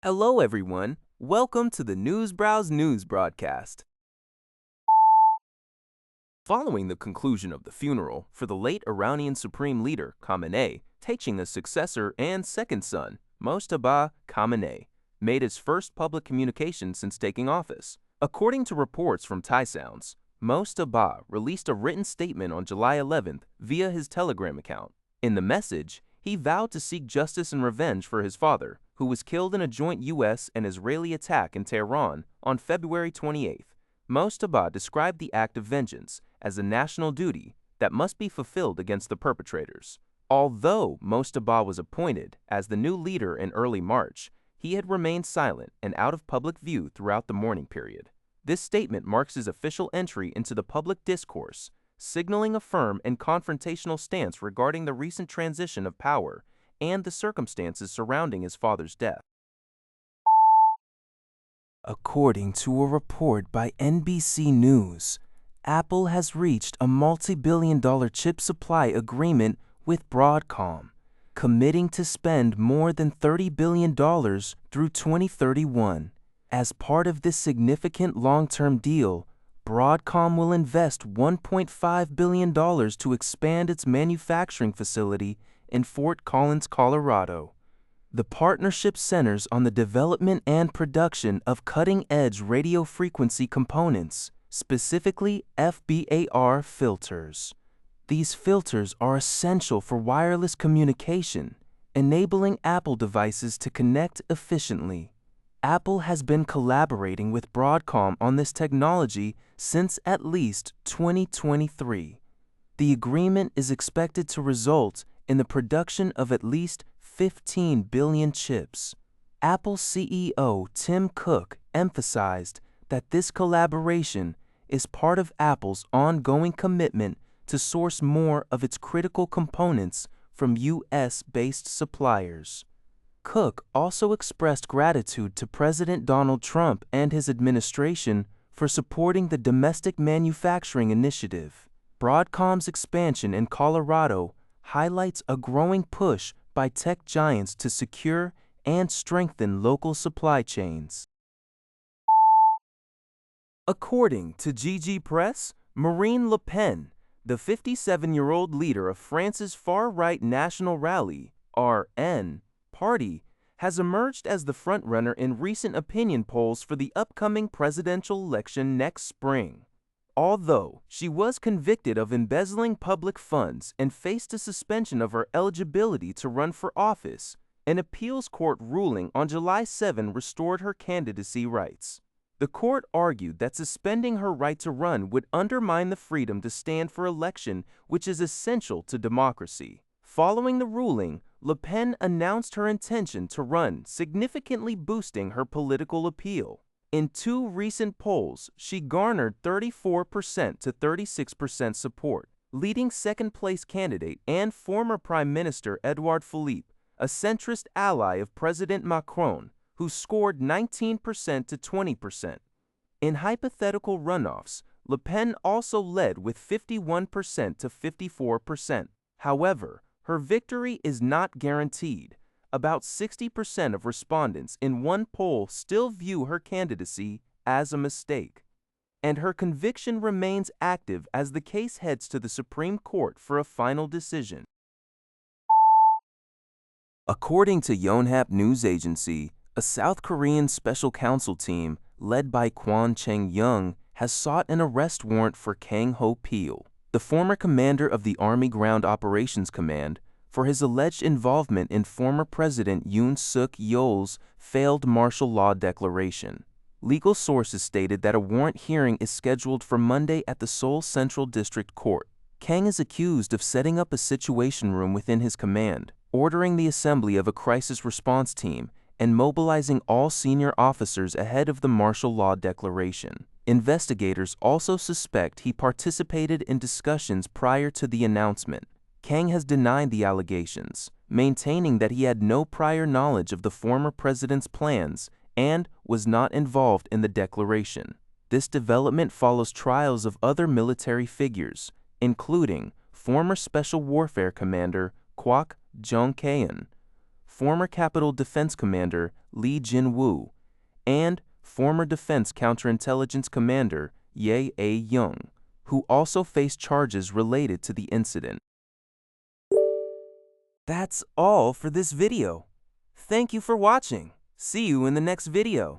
Hello, everyone. Welcome to the Newsbrowse News broadcast. Following the conclusion of the funeral for the late Iranian Supreme Leader Khamenei, taking a successor and second son, Mojtaba Khamenei, made his first public communication since taking office. According to reports from Thai Sounds, Mojtaba released a written statement on July 11th via his Telegram account. In the message, he vowed to seek justice and revenge for his father, who was killed in a joint U.S. and Israeli attack in Tehran on February 28th. Mojtaba described the act of vengeance as a national duty that must be fulfilled against the perpetrators. Although Mojtaba was appointed as the new leader in early March, he had remained silent and out of public view throughout the mourning period. This statement marks his official entry into the public discourse, signaling a firm and confrontational stance regarding the recent transition of power and the circumstances surrounding his father's death. According to a report by NBC News, Apple has reached a multi-billion-dollar chip supply agreement with Broadcom, committing to spend more than $30 billion through 2031. As part of this significant long-term deal, Broadcom will invest $1.5 billion to expand its manufacturing facility in Fort Collins, Colorado. The partnership centers on the development and production of cutting-edge radio frequency components, specifically FBAR filters. These filters are essential for wireless communication, enabling Apple devices to connect efficiently. Apple has been collaborating with Broadcom on this technology since at least 2023. The agreement is expected to result in the production of at least 15 billion chips. Apple CEO Tim Cook emphasized that this collaboration is part of Apple's ongoing commitment to source more of its critical components from U.S.-based suppliers. Cook also expressed gratitude to President Donald Trump and his administration for supporting the domestic manufacturing initiative. Broadcom's expansion in Colorado highlights a growing push by tech giants to secure and strengthen local supply chains. According to GG Press, Marine Le Pen, the 57-year-old leader of France's far-right National Rally, RN, party, has emerged as the frontrunner in recent opinion polls for the upcoming presidential election next spring. Although she was convicted of embezzling public funds and faced a suspension of her eligibility to run for office, an appeals court ruling on July 7 restored her candidacy rights. The court argued that suspending her right to run would undermine the freedom to stand for election, which is essential to democracy. Following the ruling, Le Pen announced her intention to run, significantly boosting her political appeal. In two recent polls, she garnered 34% to 36% support, leading second-place candidate and former Prime Minister Edouard Philippe, a centrist ally of President Macron, who scored 19% to 20%. In hypothetical runoffs, Le Pen also led with 51% to 54%. However, her victory is not guaranteed. About 60% of respondents in one poll still view her candidacy as a mistake, and her conviction remains active as the case heads to the Supreme Court for a final decision. According to Yonhap News Agency, a South Korean special counsel team led by Kwon Cheng-young has sought an arrest warrant for Kang Ho-pil, the former commander of the Army Ground Operations Command, for his alleged involvement in former President Yoon Suk-yeol's failed martial law declaration. Legal sources stated that a warrant hearing is scheduled for Monday at the Seoul Central District Court. Kang is accused of setting up a situation room within his command, ordering the assembly of a crisis response team, and mobilizing all senior officers ahead of the martial law declaration. Investigators also suspect he participated in discussions prior to the announcement. Kang has denied the allegations, maintaining that he had no prior knowledge of the former president's plans and was not involved in the declaration. This development follows trials of other military figures, including former Special Warfare Commander Kwak Jong-keun, former Capitol Defense Commander Lee Jin-woo, and former Defense Counterintelligence Commander Ye A-young, who also face charges related to the incident. That's all for this video. Thank you for watching. See you in the next video.